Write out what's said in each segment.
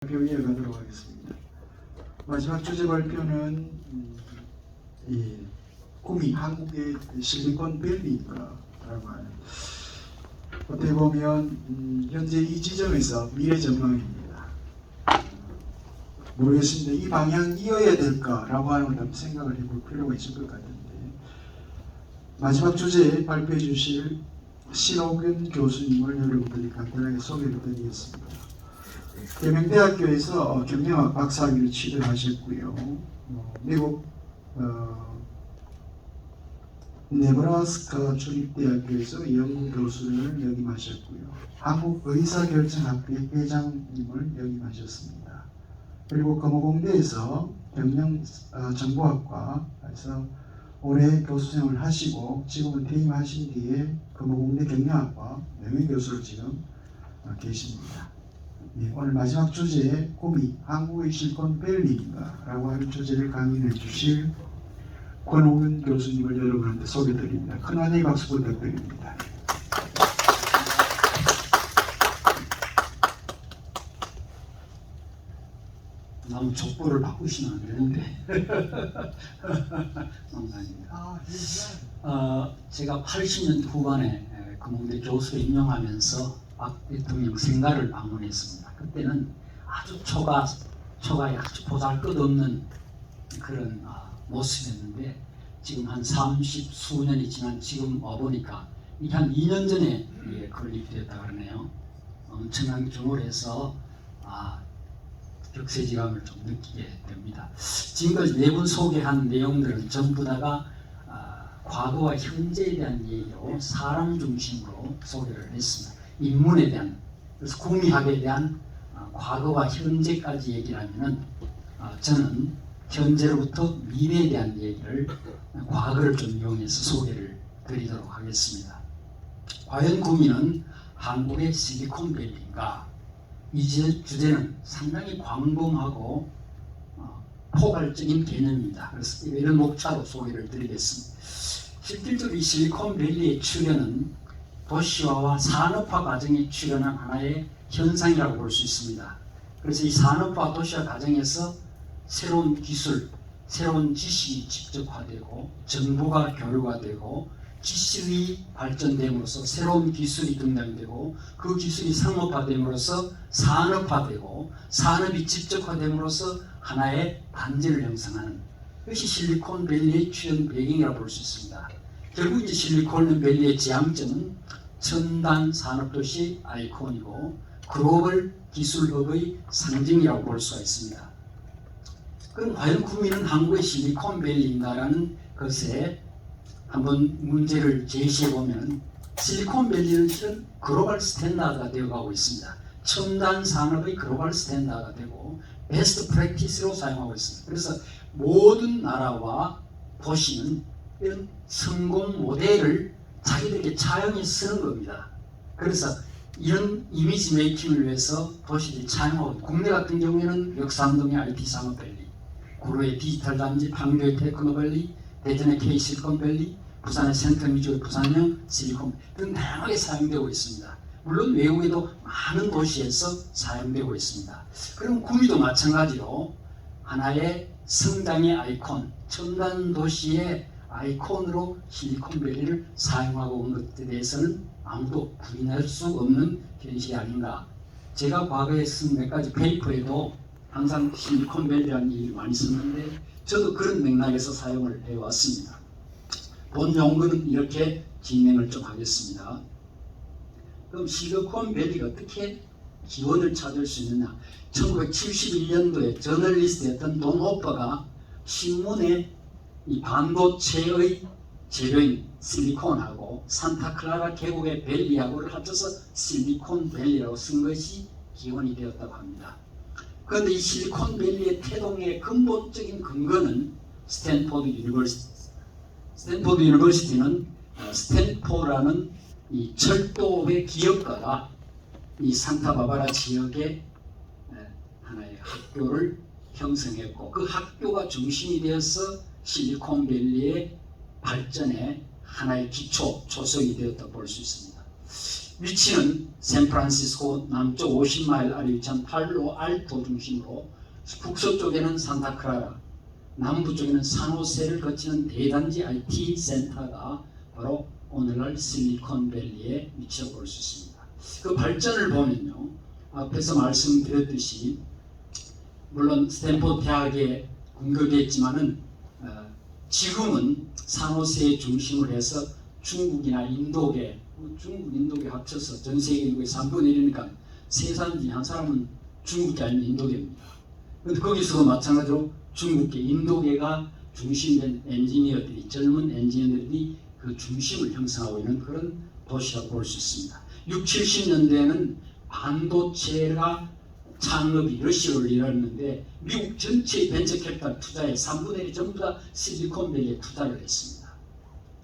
발표 이어가도록 하겠습니다. 마지막 주제 발표는 이 꿈이 한국의 실리콘밸리인가라고 하는, 어떻게 보면 현재 이 지점에서 미래 전망입니다. 모르겠습니다. 이 방향 이어야 될까라고 하는 걸 한번 생각을 해볼 필요가 있을 것 같은데, 마지막 주제 발표해 주실 신옥균 교수님을 여러분들이 간단하게 소개를 드리겠습니다. 계명대학교에서 경영학 박사학위를 취득하셨고요. 미국 네브라스카 주립대학교에서 연구교수를 역임하셨고요. 한국의사결정학회 회장님을 역임하셨습니다. 그리고 금호공대에서 경영정보학과에서 올해 교수생활을 하시고 지금은 퇴임하신 뒤에 금호공대 경영학과 명예교수로 지금 계십니다. 네, 오늘 마지막 주제 꿈이 한국의 실리콘밸리인가 라고 하는 주제를 강의해 주실 권홍근 교수님을 여러분한테 소개드립니다. 큰 환영의 박수 부탁드립니다. 너무 족보를 바꾸시면 안 되는데. 농담입니다. 제가 80년대 후반에 금호대 교수로 임명하면서 박 대통령 생가를 방문했습니다. 그때는 아주 초가에 아주 보잘것없는 그런 모습이었는데, 지금 한 30수년이 지난 지금 와보니까 이게 한 2년 전에 건립되었다고 그러네요. 엄청난 규모로 해서 격세지감을 좀 느끼게 됩니다. 지금까지 네 분 소개한 내용들은 전부 다가 과거와 현재에 대한 얘기로 사람 중심으로 소개를 했습니다. 인문에 대한, 그래서 구미학에 대한 과거와 현재까지 얘기를 하면은 저는 현재로부터 미래에 대한 얘기를, 과거를 좀 이용해서 소개를 드리도록 하겠습니다. 과연 구미는 한국의 실리콘밸리인가? 이 주제는 상당히 광범하고 포괄적인 개념입니다. 그래서 이런 목차로 소개를 드리겠습니다. 실질적으로 이 실리콘밸리의 출현은 도시화와 산업화 과정에 출현한 하나의 현상이라고 볼 수 있습니다. 그래서 이 산업화 도시화 과정에서 새로운 기술, 새로운 지식이 집적화되고 정보가 교류화되고 지식이 발전됨으로써 새로운 기술이 등장되고 그 기술이 상업화됨으로써 산업화되고 산업이 집적화됨으로써 하나의 단지를 형성하는 것이 실리콘밸리의 출현 배경이라고 볼 수 있습니다. 결국 이제 실리콘밸리의 지향점은 첨단 산업도시 아이콘이고 글로벌 기술업의 상징이라고 볼 수가 있습니다. 그럼 과연 구미는 한국의 실리콘밸리인가라는 것에 한번 문제를 제시해 보면, 실리콘밸리는 실은 글로벌 스탠다드가 되어가고 있습니다. 첨단 산업의 글로벌 스탠다드가 되고 베스트 프랙티스로 사용하고 있습니다. 그래서 모든 나라와 도시는 이런 성공 모델을 자기들에게 차용해 쓰는 겁니다. 그래서 이런 이미지 메이킹을 위해서 도시들이 차용하고, 국내 같은 경우에는 역삼동의 IT 산업밸리, 구로의 디지털 단지, 판교의 테크노밸리, 대전의 K실리콘밸리, 부산의 센터뮤지의 부산형 실리콘 등 다양하게 사용되고 있습니다. 물론 외국에도 많은 도시에서 사용되고 있습니다. 그럼 구미도 마찬가지로 하나의 성장의 아이콘, 첨단 도시의 아이콘으로 실리콘밸리를 사용하고 온 것에 대해서는 아무도 부인할 수 없는 현실이 아닌가. 제가 과거에 쓴 몇 가지 페이퍼에도 항상 실리콘밸리라는 얘기를 많이 썼는데, 저도 그런 맥락에서 사용을 해왔습니다. 본 연구는 이렇게 진행을 좀 하겠습니다. 그럼 실리콘밸리가 어떻게 기원을 찾을 수 있느냐? 1971년도에 저널리스트였던 돈 호퍼가 신문에 이 반도체의 재료인 실리콘하고 산타클라라 계곡의 밸리하고를 합쳐서 실리콘밸리라고 쓴 것이 기원이 되었다고 합니다. 그런데 이 실리콘밸리의 태동의 근본적인 근거는 스탠포드 유니버시티는 스탠포라는 이 철도의 기업가가 이 산타바바라 지역에 하나의 학교를 형성했고, 그 학교가 중심이 되어서 실리콘밸리의 발전에 하나의 기초, 조성이 되었다고 볼 수 있습니다. 위치는 샌프란시스코 남쪽 50마일 아래 위치한 팔로 알토 중심으로 북서쪽에는 산타크라라, 남부 쪽에는 산호세를 거치는 대단지 IT 센터가 바로 오늘날 실리콘밸리에 위치하고 볼 수 있습니다. 그 발전을 보면요, 앞에서 말씀드렸듯이 물론 스탠포드 대학에 공급했지만은 지금은 산호세 중심으로 해서 중국이나 인도계, 중국, 인도계 합쳐서 전 세계 인구의 3분의 1이니까 생산지 한 사람은 중국계 아니면 인도계입니다. 그런데 거기서도 마찬가지로 중국계, 인도계가 중심된 엔지니어들이, 젊은 엔지니어들이 그 중심을 형성하고 있는 그런 도시라고 볼 수 있습니다. 60, 70년대에는 반도체가 창업이 러시아로 일어났는데 미국 전체의 벤처캐피탈 투자의 3분의 1이 전부 다 실리콘밸리에 투자를 했습니다.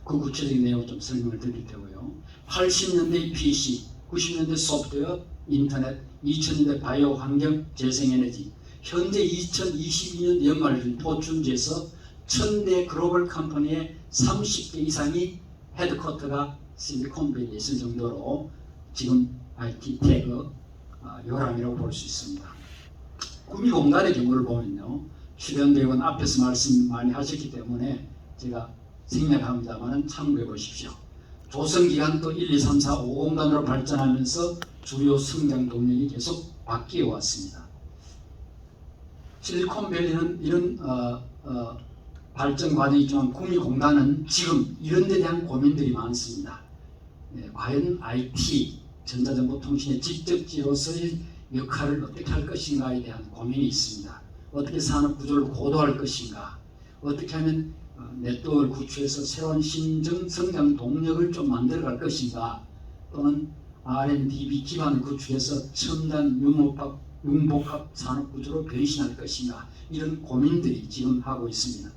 그 구체적인 내용을 좀 설명을 드릴 테고요. 80년대 PC, 90년대 소프트웨어, 인터넷, 2000년대 바이오 환경, 재생에너지, 현재 2022년 연말을 포춘지에서 1000대 글로벌 컴퍼니의 30개 이상이 헤드쿼터가 실리콘밸리에 있을 정도로 지금 IT 태그 요람이라고 볼 수 있습니다. 구미공단의 경우를 보면요, 출연대원 앞에서 말씀 많이 하셨기 때문에 제가 생략합니다만 참고해 보십시오. 조성기간 또 1, 2, 3, 4, 5공단으로 발전하면서 주요 성장 동력이 계속 바뀌어 왔습니다. 실리콘밸리는 이런 발전 과정이 있지만 구미공단은 지금 이런 데 대한 고민들이 많습니다. 과연 IT, 전자정보통신의 직접지로서의 역할을 어떻게 할 것인가에 대한 고민이 있습니다. 어떻게 산업구조를 고도화할 것인가, 어떻게 하면 네트워크를 구축해서 새로운 신정 성장 동력을 좀 만들어갈 것인가, 또는 R&D 기반을 구축해서 첨단 융복합 산업구조로 변신할 것인가, 이런 고민들이 지금 하고 있습니다.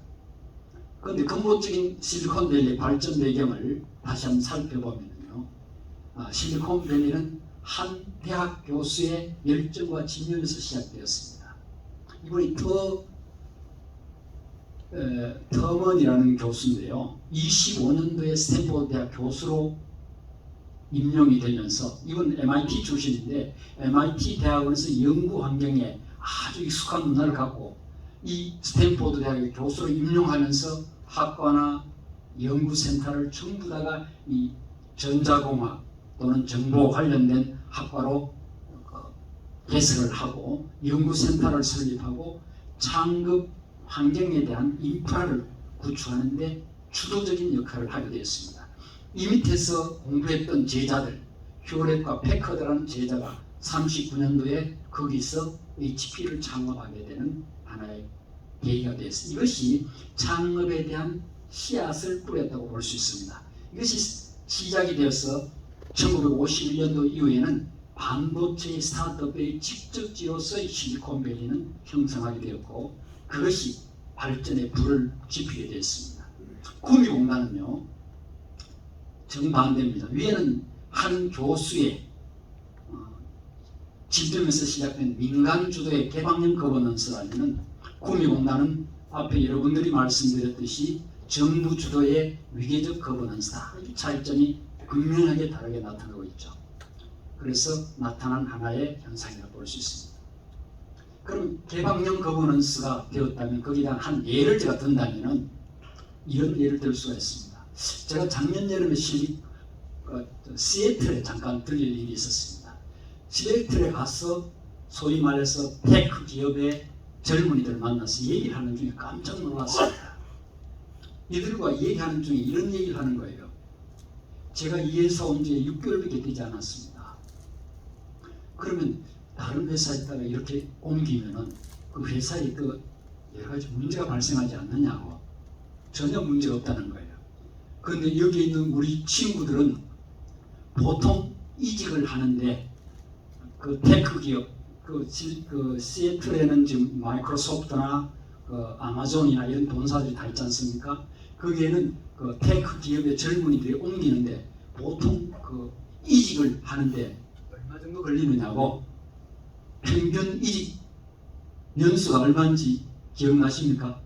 그런데 근본적인 실리콘밸리의 발전 배경을 다시 한번 살펴보면요, 실리콘밸리는 한 대학 교수의 열정과 집념에서 시작되었습니다. 이분이 터먼이라는 교수인데요, 25년도에 스탠포드 대학 교수로 임명이 되면서, 이건 MIT 출신인데 MIT 대학원에서 연구 환경에 아주 익숙한 문화를 갖고 이 스탠포드 대학의 교수로 임명하면서 학과나 연구센터를 전부 다가 이 전자공학 또는 정보 관련된 학과로 개설을 하고 연구센터를 설립하고 창급 환경에 대한 인프라를 구축하는 데 주도적인 역할을 하게 되었습니다. 이 밑에서 공부했던 제자들, 휴렛과 패커드라는 제자가 39년도에 거기서 HP를 창업하게 되는 하나의 계기가 되었습니다. 이것이 창업에 대한 씨앗을 뿌렸다고 볼 수 있습니다. 이것이 시작이 되어서 1951년도 이후에는 반도체의 스타트업의 직접지로서의 실리콘밸리는 형성하게 되었고, 그것이 발전의 불을 지피게 되었습니다. 구미공단은요, 정반대입니다. 위에는 한 교수의 집중에서 시작된 민간 주도의 개방형 거버넌스라면, 구미공단은 앞에 여러분들이 말씀드렸듯이 정부 주도의 위계적 거버넌스다. 이 차이점이 극명하게 다르게 나타나고 있죠. 그래서 나타난 하나의 현상이라고 볼 수 있습니다. 그럼 개방형 거버넌스가 되었다면 거기에 대한 한 예를 제가 든다면 이런 예를 들 수가 있습니다. 제가 작년 여름에 시애틀에 잠깐 들릴 일이 있었습니다. 시애틀에 가서 소위 말해서 테크 기업의 젊은이들 만나서 얘기를 하는 중에 깜짝 놀랐습니다. 이들과 얘기하는 중에 이런 얘기를 하는 거예요. 제가 이 회사 온 지 6개월밖에 되지 않았습니다. 그러면 다른 회사에다가 이렇게 옮기면은 그 회사에 그 여러 가지 문제가 발생하지 않느냐고. 전혀 문제가 없다는 거예요. 그런데 여기 있는 우리 친구들은 보통 이직을 하는데 그 테크 기업, 그 시애틀에는 지금 마이크로소프트나 그 아마존이나 이런 본사들이 다 있지 않습니까? 거기에는 그 테크 기업의 젊은이들이 옮기는데 보통 그 이직을 하는데 얼마 정도 걸리느냐고. 평균 이직 연수가 얼마인지 기억나십니까?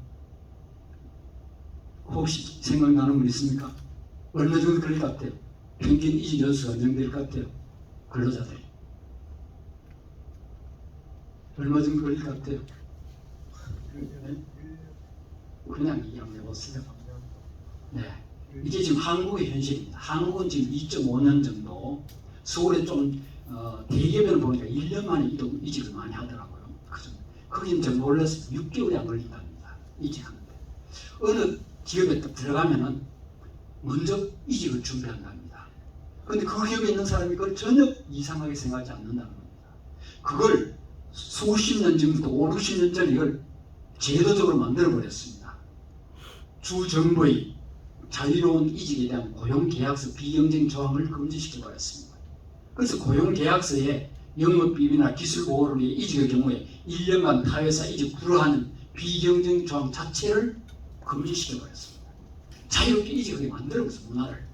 혹시 생각나는 분 있습니까? 얼마 정도 걸릴 것 같아요? 평균 이직 연수가 어느 정도 될 것 같아요? 근로자들이. 얼마 정도 걸릴 것 같아요? 그냥 얘기하면 해보세요. 네. 이게 지금 한국의 현실입니다. 한국은 지금 2.5년 정도, 서울에 좀 대기업을 보니까 1년 만에 이직을 많이 하더라고요. 거기는 좀 놀라서 6개월이 안 걸린답니다. 이직하는데. 어느 기업에 딱 들어가면은 먼저 이직을 준비한답니다. 그런데 그 기업에 있는 사람이 그걸 전혀 이상하게 생각하지 않는다는 겁니다. 그걸 수십 년 전부터 5, 60년 전에 이걸 제도적으로 만들어버렸습니다. 주 정부의 자유로운 이직에 대한 고용계약서 비경쟁 조항을 금지시켜버렸습니다. 그래서 고용계약서에 영업비밀이나 기술보호를 위해 이직의 경우에 1년간 타회사 이직 불허하는 비경쟁 조항 자체를 금지시켜버렸습니다. 자유롭게 이직하게 만들어버렸어요. 문화를.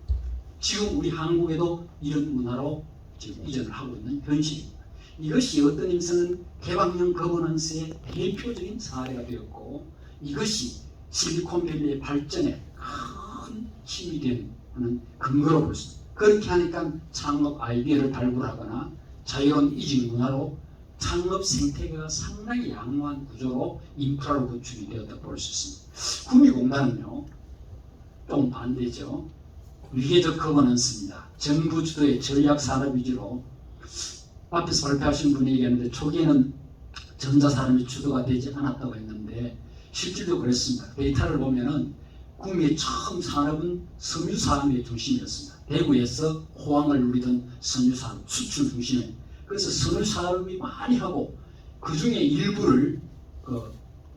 지금 우리 한국에도 이런 문화로 지금 이전을 하고 있는 현실입니다. 이것이 어떤 임성은 개방형 거버넌스의 대표적인 사례가 되었고, 이것이 실리콘밸리의 발전에 큰 힘이 되는 근거로 볼 수 있습니다. 그렇게 하니까 창업 아이디어를 발굴하거나 자유로운 이직 문화로 창업 생태계가 상당히 양호한 구조로 인프라로 구축이 되었다고 볼 수 있습니다. 구미공단은요, 좀 반대죠. 위계적 거버넌스입니다. 정부 주도의 전략 산업 위주로, 앞에서 발표하신 분이 얘기했는데 초기에는 전자산업이 주도가 되지 않았다고 했는데 실질도 그랬습니다. 데이터를 보면은 구미의 처음 산업은 섬유산업의 중심이었습니다. 대구에서 호황을 누리던 섬유산업 수출 중심에, 그래서 섬유산업이 많이 하고 그 중에 일부를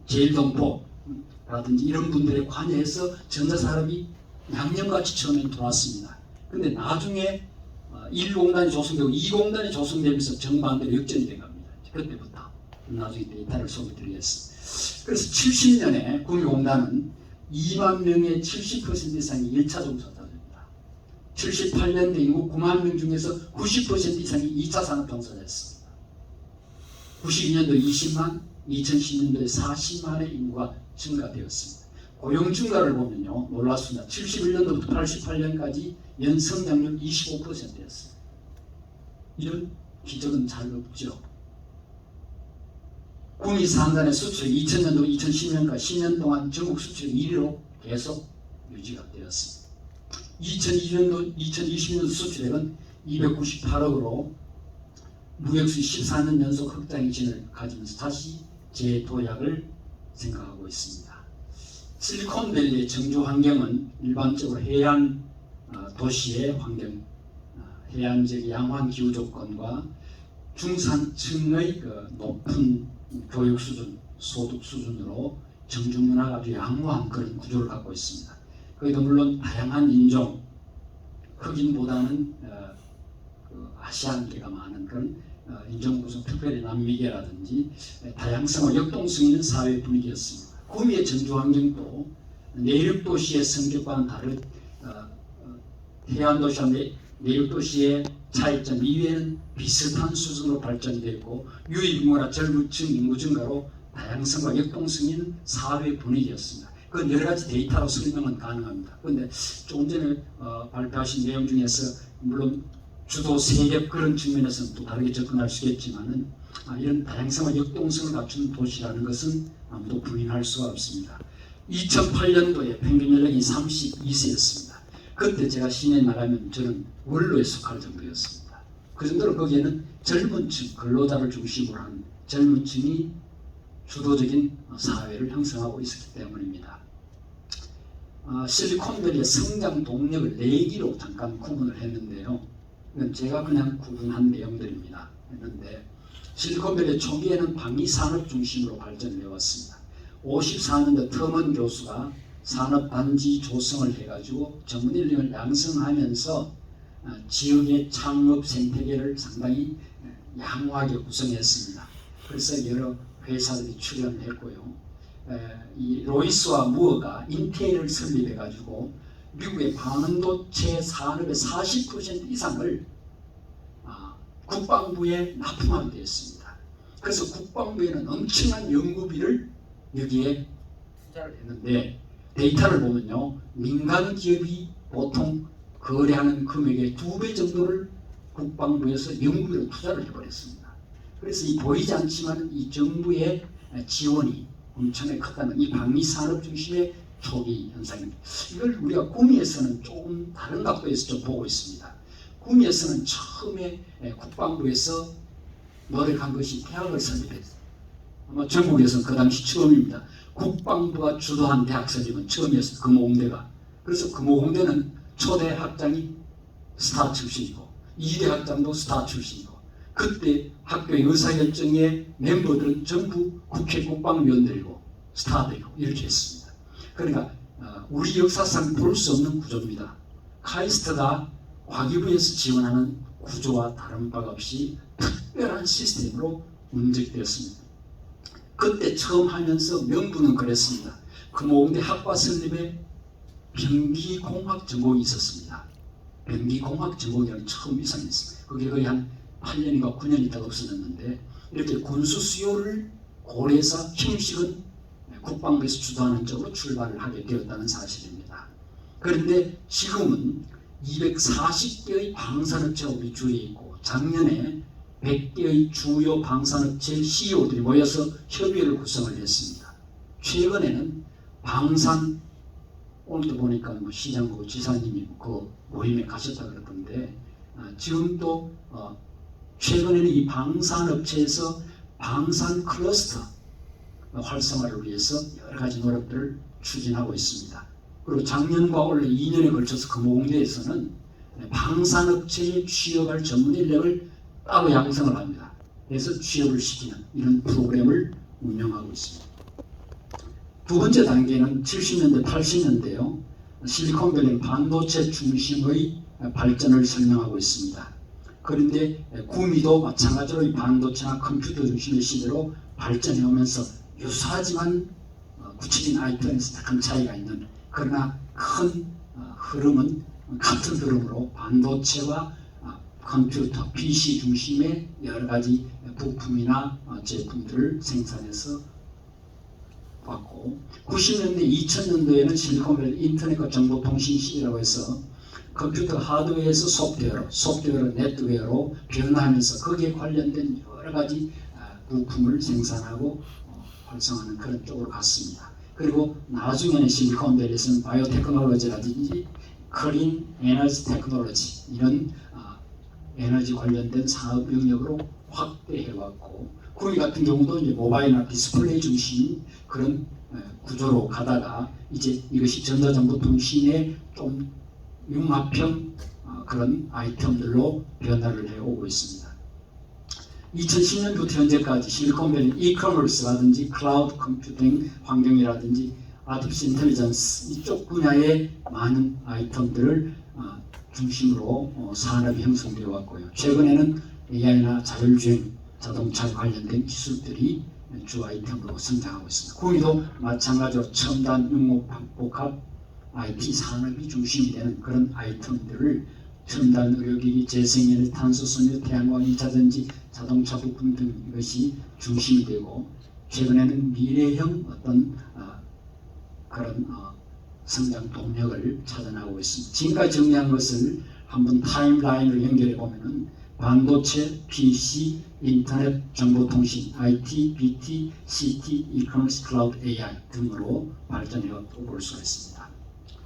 제일동포라든지 이런 분들에 관여해서 전자산업이 양념같이 처음엔 돌았습니다. 근데 나중에 1공단이 조성되고 2공단이 조성되면서 정반대로 역전이 된 겁니다. 그때부터 나중에 데이터를 소개드리겠습니다. 그래서 70년에 구미공단은 2만 명의 70% 이상이 1차 종사자입니다. 78년도 인구 9만 명 중에서 90% 이상이 2차 산업 종사자였습니다. 92년도 20만, 2010년도에 40만의 인구가 증가되었습니다. 고용 증가를 보면요, 놀랍습니다. 71년도부터 88년까지 연성장률 25%였어요. 이런 기적은 잘 없죠. 구미 산단의 수출 2000년도 2010년까지 10년 동안 전국 수출 1위로 계속 유지가 되었습니다. 2020년도 2020년도 수출액은 298억으로 무역수입 14년 연속 흑자 행진을 가지면서 다시 재도약을 생각하고 있습니다. 실리콘밸리의 정주 환경은 일반적으로 해안 도시의 환경, 해안적 양호한 기후 조건과 중산층의 높은 교육 수준, 소득 수준으로 정주 문화가 아주 양호한 그런 구조를 갖고 있습니다. 거기도 물론 다양한 인종, 흑인보다는 아시안계가 많은 그런 인종 구성, 특별히 남미계라든지 다양성과 역동성 있는 사회 분위기였습니다. 구미의 정주 환경도 내륙 도시의 성격과는 다른 해안 도시와 내륙 도시의 차이점 이외에는 비슷한 수준으로 발전되고 유입인구나 젊은층 인구 증가로 다양성과 역동성 있는 사회 분위기였습니다. 그 여러 가지 데이터로 설명은 가능합니다. 그런데 조금 전에 발표하신 내용 중에서 물론 주도 세력 그런 측면에서는 또 다르게 접근할 수 있겠지만은 이런 다양성과 역동성을 갖춘 도시라는 것은 아무도 부인할 수가 없습니다. 2008년도에 평균 연령이 32세였습니다. 그때 제가 시내에 나가면 저는 원로에 속할 정도였습니다. 그 정도로 거기에는 젊은 층, 근로자를 중심으로 한 젊은 층이 주도적인 사회를 형성하고 있었기 때문입니다. 실리콘밸리의 성장 동력을 4기로 잠깐 구분을 했는데요. 이건 제가 그냥 구분한 내용들입니다. 했는데 실리콘밸리 초기에는 방위산업 중심으로 발전해 왔습니다. 54년도 터먼 교수가 산업단지 조성을 해가지고 전문인력을 양성하면서 지역의 창업 생태계를 상당히 양호하게 구성했습니다. 그래서 여러 회사들이 출연했고요. 이 로이스와 무어가 인텔을 설립해가지고 미국의 반도체 산업의 40% 이상을 국방부에 납품하게 되었습니다. 그래서 국방부에는 엄청난 연구비를 여기에 투자를 했는데 데이터를 보면요, 민간 기업이 보통 거래하는 금액의 2배 정도를 국방부에서 영구로 투자를 해버렸습니다. 그래서 이 보이지 않지만 이 정부의 지원이 엄청나게 컸다는 이 방위 산업 중심의 초기 현상입니다. 이걸 우리가 구미에서는 조금 다른 각도에서 좀 보고 있습니다. 구미에서는 처음에 국방부에서 노력한 것이 대학을 설립했어요. 아마 전국에서 그 당시 처음입니다. 국방부가 주도한 대학 설립은 처음이었어요. 금호공대가. 그래서 금호공대는 초대 학장이 스타 출신이고 2대 학장도 스타 출신이고 그때 학교의 의사결정의 멤버들은 전부 국회 국방위원들이고 스타들이고 이렇게 했습니다. 그러니까 우리 역사상 볼 수 없는 구조입니다. 카이스트가 과기부에서 지원하는 구조와 다른 바가 없이 특별한 시스템으로 운영되었습니다. 그때 처음 하면서 명분은 그랬습니다. 금호공대 학과 설립에 병기공학 전공이 있었습니다. 병기공학 전공이 처음 이상했습니다. 그게 거의 한 8년인가 9년 있다가 없어졌는데 이렇게 군수 수요를 고려해서 형식은 국방부에서 주도하는 쪽으로 출발을 하게 되었다는 사실입니다. 그런데 지금은 240개의 방산업체가 우리 주위에 있고 작년에 100개의 주요 방산업체 CEO들이 모여서 협의회를 구성을 했습니다. 최근에는 방산 오늘도 보니까 뭐 시장부 지사님이 그 모임에 가셨다 그러던데 지금 또 최근에는 이 방산업체에서 방산 클러스터 활성화를 위해서 여러 가지 노력들을 추진하고 있습니다. 그리고 작년과 올해 2년에 걸쳐서 금호공대에서는 방산업체에 취업할 전문 인력을 따로 양성을 합니다. 그래서 취업을 시키는 이런 프로그램을 운영하고 있습니다. 두 번째 단계는 70년대, 80년대요. 실리콘밸리는 반도체 중심의 발전을 설명하고 있습니다. 그런데 구미도 마찬가지로 이 반도체나 컴퓨터 중심의 시대로 발전해 오면서 유사하지만 구체적인 아이템에서 큰 차이가 있는 그러나 큰 흐름은 같은 흐름으로 반도체와 컴퓨터, PC 중심의 여러 가지 부품이나 제품들을 생산해서 왔고 90년대, 2000년도에는 실리콘밸리 인터넷과 정보통신 시대라고 해서 컴퓨터 하드웨어에서 소프트웨어로 네트웨어로 변화하면서 거기에 관련된 여러 가지 부품을 생산하고 활성화하는 그런 쪽으로 갔습니다. 그리고 나중에는 실리콘밸리에서는 바이오테크놀로지라든지 클린 에너지 테크놀로지 이런 에너지 관련된 산업 영역으로 확대해왔고 구미 같은 경우도 이제 모바일이나 디스플레이 중심 그런 구조로 가다가 이제 이것이 전자정보통신의 좀 융합형 그런 아이템들로 변화를 해오고 있습니다. 2010년부터 현재까지 실리콘밸리 이커머스라든지 클라우드 컴퓨팅 환경이라든지 아티피셜 인텔리전스 이쪽 분야의 많은 아이템들을 중심으로 산업이 형성되어 왔고요. 최근에는 AI나 자율주행 자동차 관련된 기술들이 주 아이템으로 성장하고 있습니다. 구미도 마찬가지로 첨단 융목복합 IT 산업이 중심이 되는 그런 아이템들을 첨단 의료기기, 재생에너지, 탄소섬유, 태양광, 2차전지, 자동차 부품 등 이것이 중심이 되고 최근에는 미래형 어떤 그런 성장 동력을 찾아나가고 있습니다. 지금까지 정리한 것을 한번 타임라인으로 연결해 보면은 반도체, PC, 인터넷, 정보통신, IT, BT, CT, 이커머스, 클라우드, AI 등으로 발전해왔다고 볼 수가 있습니다.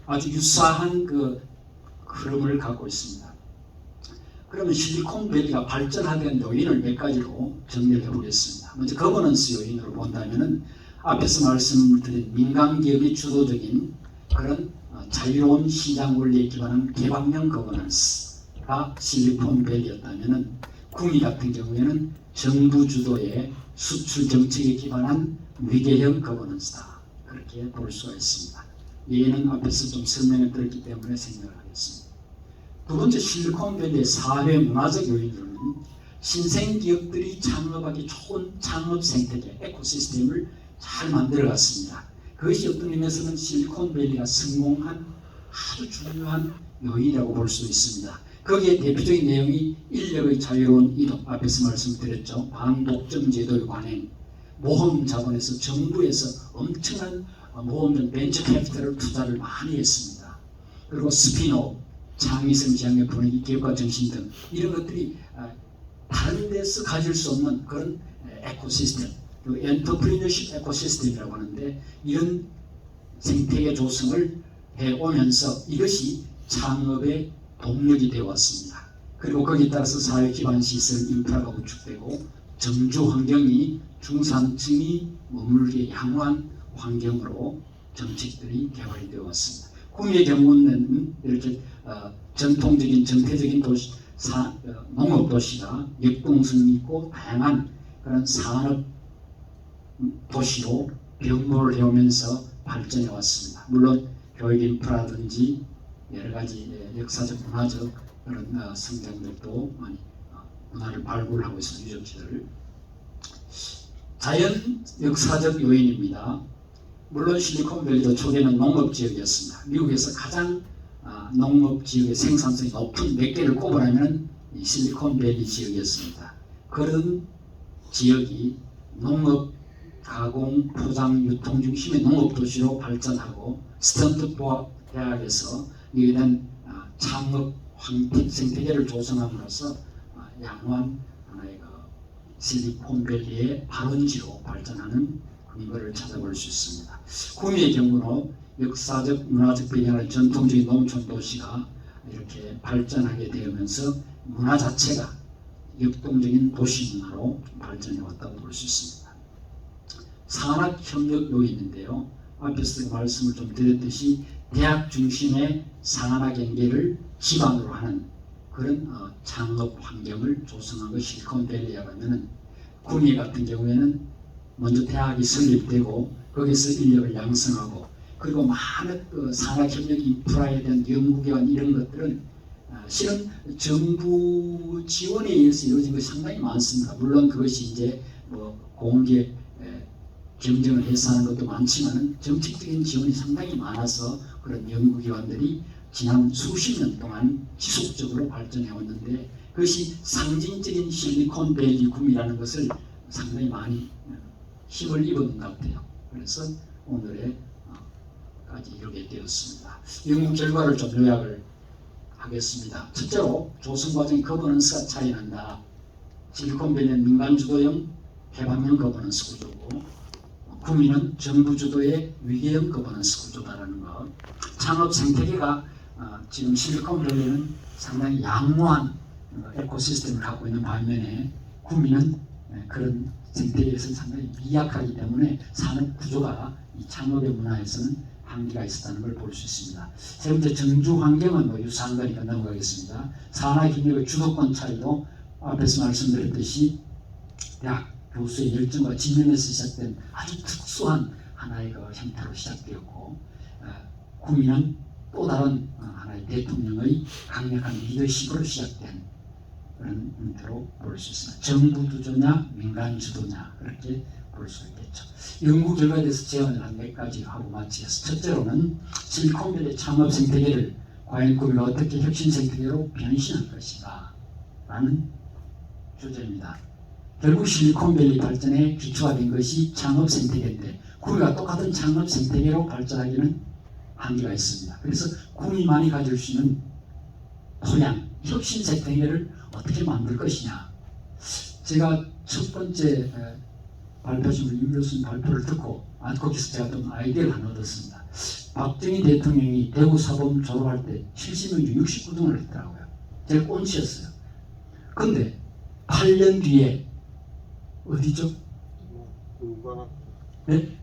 아주 유사한 그 흐름을 갖고 있습니다. 그러면 실리콘밸리가 발전하게 된 요인을 몇 가지로 정리를 해보겠습니다. 먼저 거버넌스 요인으로 본다면은 앞에서 말씀드린 민간기업이 주도적인 그런 자유로운 시장 원리에 기반한 개방형 거버넌스가 실리콘밸리였다면은 구미 같은 경우에는 정부 주도의 수출 정책에 기반한 위계형 거버넌스다. 그렇게 볼 수가 있습니다. 얘는 앞에서 좀 설명을 드렸기 때문에 생략을 하겠습니다. 두 번째 실리콘밸리의 사회 문화적 요인으로는 신생 기업들이 창업하기 좋은 창업 생태계, 에코시스템을 잘 만들어갔습니다. 그것이 어떤 의미에서는 실리콘밸리가 성공한 아주 중요한 요인이라고 볼 수 있습니다. 거기에 대표적인 내용이 인력의 자유로운 이동, 앞에서 말씀드렸죠. 반독점 제도의 관행, 모험 자본에서 정부에서 엄청난 모험적 벤처 캐피탈을 투자를 많이 했습니다. 그리고 스피노, 창의성, 지향의 분위기, 기업가 정신 등 이런 것들이 다른 데서 가질 수 없는 그런 에코시스템, 그 엔터프리너십 에코시스템이라고 하는데 이런 생태계 조성을 해오면서 이것이 창업의 동력이 되어 왔습니다. 그리고 거기에 따라서 사회 기반 시설 인프라가 구축되고 정주 환경이 중산층이 머물기에 양호한 환경으로 정책들이 개발이 되어 왔습니다. 구미의 경우는 이렇게 전통적인 정태적인 도시, 농업 도시가 역동성이 있고 다양한 그런 산업 도시로 변모를 해오면서 발전해 왔습니다. 물론 교육 인프라든지 여러 가지 역사적 문화적 그런 성장들도 많이 문화를 발굴하고 있습니다. 유적지들. 자연 역사적 요인입니다. 물론 실리콘밸리도 초기에는 농업 지역이었습니다. 미국에서 가장 농업 지역의 생산성이 높은 몇 개를 꼽으라면 이 실리콘밸리 지역이었습니다. 그런 지역이 농업, 가공, 포장, 유통 중심의 농업 도시로 발전하고 스탠퍼드 대학에서 이에 대한 창업 생태계를 조성함으로써 양호한 하나의 실리콘밸리의 발원지로 발전하는 근거를 찾아볼 수 있습니다. 구미의 경우는 역사적, 문화적 배경을 전통적인 농촌 도시가 이렇게 발전하게 되면서 문화 자체가 역동적인 도시 문화로 발전해 왔다고 볼 수 있습니다. 산학협력 요인인데요. 앞에서 말씀을 좀 드렸듯이 대학 중심의 산학 연계를 기반으로 하는 그런 창업 환경을 조성한 것이 실리콘밸리라면은 구미 같은 경우에는 먼저 대학이 설립되고 거기서 인력을 양성하고 그리고 많은 산학협력 인프라에 대한 연구기관 이런 것들은 실은 정부 지원에 의해서 이루어진 것이 상당히 많습니다. 물론 그것이 이제 공개 경쟁을 해서 하는 것도 많지만 정책적인 지원이 상당히 많아서 그런 연구기관들이 지난 수십 년 동안 지속적으로 발전해 왔는데 그것이 상징적인 실리콘밸리 구미라는 것을 상당히 많이 힘을 입은 것 같아요. 그래서 오늘의 까지 이르게 되었습니다. 연구 결과를 좀 요약을 하겠습니다. 첫째로 조성 과정의 거버넌스가 차이 난다. 실리콘밸리는 민간주도형 개방형 거버넌스 구조고 구미는 정부주도의 위계형 거버넌스 구조다라는 것. 창업 생태계가 지금 실리콘밸리는 상당히 양호한 에코시스템을 갖고 있는 반면에 구미는 그런 생태계에서는 상당히 미약하기 때문에 산업 구조가 이 창업의 문화에서는 한계가 있었다는 걸 볼 수 있습니다. 세 번째 정주 환경은 유사한 거니까 넘어가겠습니다. 산학협력의 주도권 차이도 앞에서 말씀드렸듯이 대학 교수의 열정과 지면에서 시작된 아주 특수한 하나의 형태로 시작되었고 구미는 또 다른 하나의 대통령의 강력한 리더십으로 시작된 그런 형태로 볼 수 있습니다. 정부 주도냐 민간 주도냐 그렇게 볼 수 있겠죠. 연구 결과에 대해서 제안을 한 몇 가지 하고 마치겠습니다. 첫째로는 실리콘밸리 창업 생태계를 과연 구미가 어떻게 혁신 생태계로 변신할 것인가 라는 주제입니다. 결국 실리콘밸리 발전에 기초가 된 것이 창업 생태계인데 구미가 똑같은 창업 생태계로 발전하기는 한계가 있습니다. 그래서 구미만이 가질 수 있는 토양, 혁신 생태계를 어떻게 만들 것이냐. 제가 첫 번째 발표하신 임 교수님 발표를 듣고 거기서 제가 좀 아이디어를 하나 얻었습니다. 박정희 대통령이 대구 사범 졸업할 때 70명 중 69등을 했더라고요. 제가 꼰치였어요. 근데 8년 뒤에 어디죠? 네?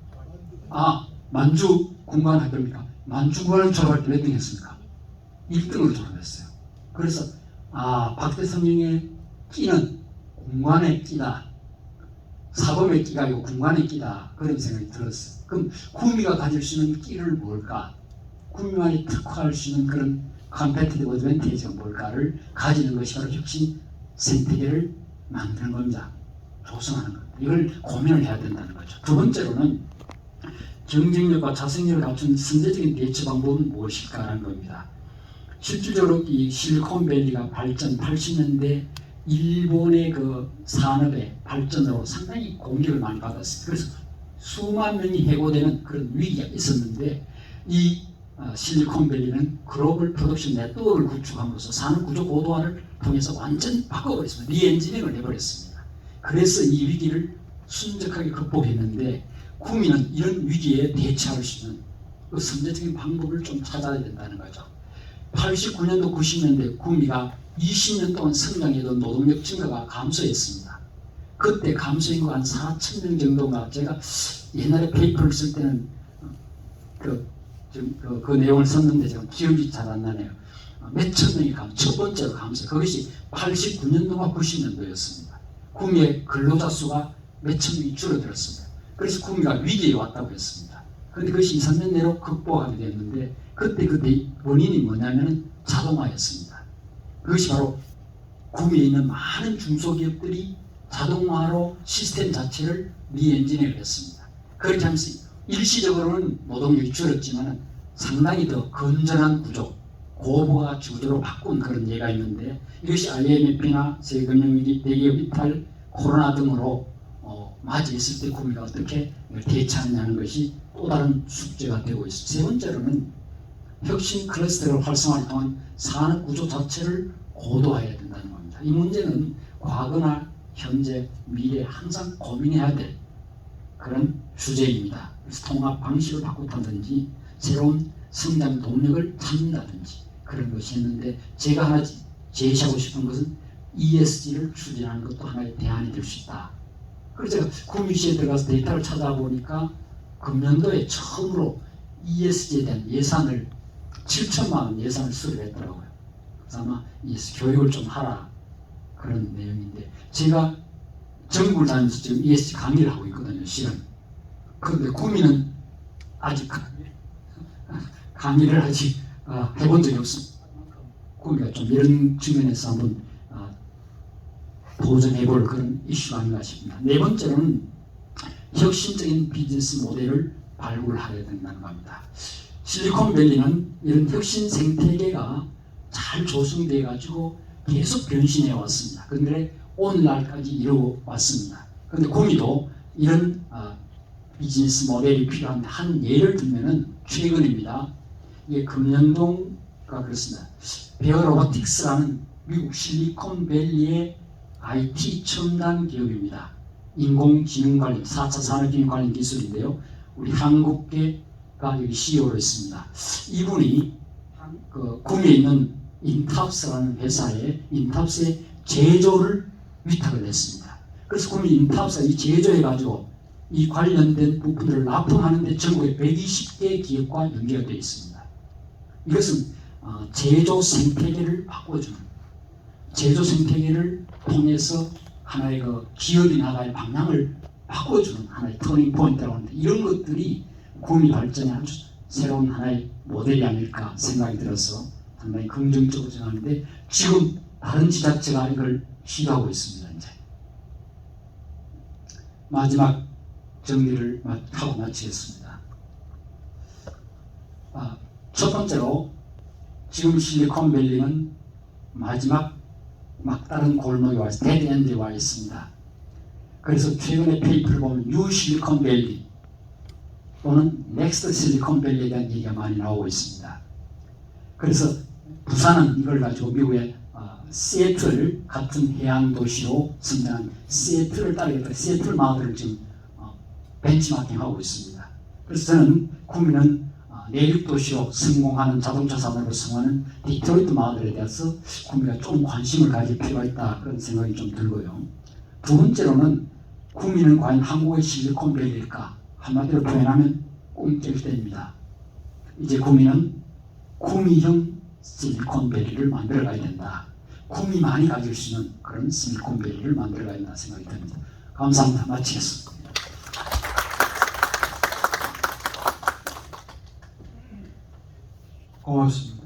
만주 군관학교입니까? 만주 군관을 졸업할 때 몇 등 했습니까? 1등으로 졸업했어요. 그래서 박 대통령의 끼는 군관의 끼다. 사범의 끼가 아니고 군관의 끼다. 그런 생각이 들었어요. 그럼 구미가 가질 수 있는 끼를 뭘까? 구미만이 특화할 수 있는 그런 컴페티티브 어드밴티지가 뭘까를 가지는 것이 바로 혁신 생태계를 만드는 겁니다. 조성하는 겁니다. 이걸 고민을 해야 된다는 거죠. 두 번째로는 경쟁력과 자생력을 갖춘 선제적인 대처 방법은 무엇일까라는 겁니다. 실질적으로 이 실리콘밸리가 발전 80년대 일본의 그 산업의 발전으로 상당히 공격을 많이 받았습니다. 그래서 수만 명이 해고되는 그런 위기가 있었는데 이 실리콘밸리는 글로벌 프로덕션 네트워크를 구축함으로써 산업 구조 고도화를 통해서 완전 바꿔버렸습니다. 리엔지닝을 해버렸습니다. 그래서 이 위기를 순적하게 극복했는데 구미는 이런 위기에 대처할 수 있는 그 선제적인 방법을 좀 찾아야 된다는 거죠. 89년도 90년대 구미가 20년 동안 성장해도 노동력 증가가 감소했습니다. 그때 감소 인구가 한 4,000명 정도가 제가 옛날에 페이퍼를 쓸 때는 그 내용을 썼는데 제가 기억이 잘 안 나네요. 몇천 명이 첫 번째로 감소. 그것이 89년도와 90년도였습니다. 구미의 근로자 수가 몇천 명이 줄어들었습니다. 그래서 구미가 위기에 왔다고 했습니다. 그런데 그것이 2, 3년 내로 극복하게 됐는데 그때 원인이 뭐냐면 자동화였습니다. 그것이 바로 구미에 있는 많은 중소기업들이 자동화로 시스템 자체를 리엔지니어를 했습니다. 그렇게 하면서 일시적으로는 노동력이 줄었지만 상당히 더 건전한 구조, 고부가가치 구조로 바꾼 그런 예가 있는데 이것이 IMF나 세계금융위기, 대기업 이탈, 코로나 등으로 맞이했을 때 구미가 어떻게 대처하느냐는 것이 또 다른 숙제가 되고 있습니다. 세 번째로는 혁신 클러스터를 활성화를 통한 산업 구조 자체를 고도화해야 된다는 겁니다. 이 문제는 과거나 현재, 미래에 항상 고민해야 될 그런 주제입니다. 그래서 통합 방식을 바꾼다든지 새로운 성장 동력을 찾는다든지 그런 것이 있는데 제가 하나 제시하고 싶은 것은 ESG를 추진하는 것도 하나의 대안이 될 수 있다. 그래서 제가 구미시에 들어가서 데이터를 찾아보니까 금년도에 처음으로 ESG에 대한 예산을 7천만 원 예산을 수립했더라고요. 그래서 아마 ESG 교육을 좀 하라 그런 내용인데 제가 전국을 다니면서 지금 ESG 강의를 하고 있거든요. 실은. 그런데 구미는 아직 강의를 아직 해본 적이 없습니다. 구미가 좀 이런 측면에서 한번 도전해볼 그런 이슈가 아닌가 싶습니다. 네 번째로는 혁신적인 비즈니스 모델을 발굴하려야 된다는 겁니다. 실리콘밸리는 이런 혁신 생태계가 잘 조성되어 가지고 계속 변신해 왔습니다. 그런데 오늘날까지 이루어 왔습니다. 그런데 구미도 이런 비즈니스 모델이 필요한데 한 예를 들면은 최근입니다. 이게 금년도가 그렇습니다. 베어 로보틱스라는 미국 실리콘밸리의 IT 첨단 기업입니다. 인공지능 관련 4차 산업혁명 관련 기술인데요. 우리 한국계가 여기 CEO로 있습니다. 이분이 구미에 있는 인탑스라는 회사에 인탑스의 제조를 위탁을 했습니다. 그래서 구미 인탑스가 이 제조해가지고 이 관련된 부품들을 납품하는데 전국에 120개 기업과 연계가 되어 있습니다. 이것은 제조 생태계를 바꿔주는 제조 생태계를 통해서 하나의 그 기업이 나갈 방향을 바꿔주는 하나의 터닝 포인트라고 하는데 이런 것들이 구미 발전의 아주 새로운 하나의 모델이 아닐까 생각이 들어서 상당히 긍정적으로 생각하는데 지금 다른 지자체가 이걸 시도하고 있습니다. 이제 마지막 정리를 하고 마치겠습니다. 첫 번째로 지금 실리콘밸리는 마지막 막다른 골목에 와 있습니다. 데드엔드에 와 있습니다. 그래서 최근에 페이퍼를 보면 뉴 실리콘밸리 또는 넥스트 실리콘밸리에 대한 얘기가 많이 나오고 있습니다. 그래서 부산은 이걸 가지고 미국의 시애틀 같은 해양 도시로 성장한 시애틀을 따르겠다. 시애틀 마을을 지금 벤치마킹하고 있습니다. 그래서 저는 구미는 내륙 도시로 성공하는 자동차 산업으로 성공하는 디트로이트 마을에 대해서 구미가 좀 관심을 가질 필요가 있다 그런 생각이 좀 들고요. 두 번째로는 구미는 과연 한국의 실리콘밸리일까? 한마디로 표현하면 꿈깰 때입니다. 이제 구미는 구미형 실리콘밸리를 만들어가야 된다. 구미만이 가질 수 있는 그런 실리콘밸리를 만들어가야 된다 생각이 듭니다. 감사합니다. 마치겠습니다. 고맙습니다.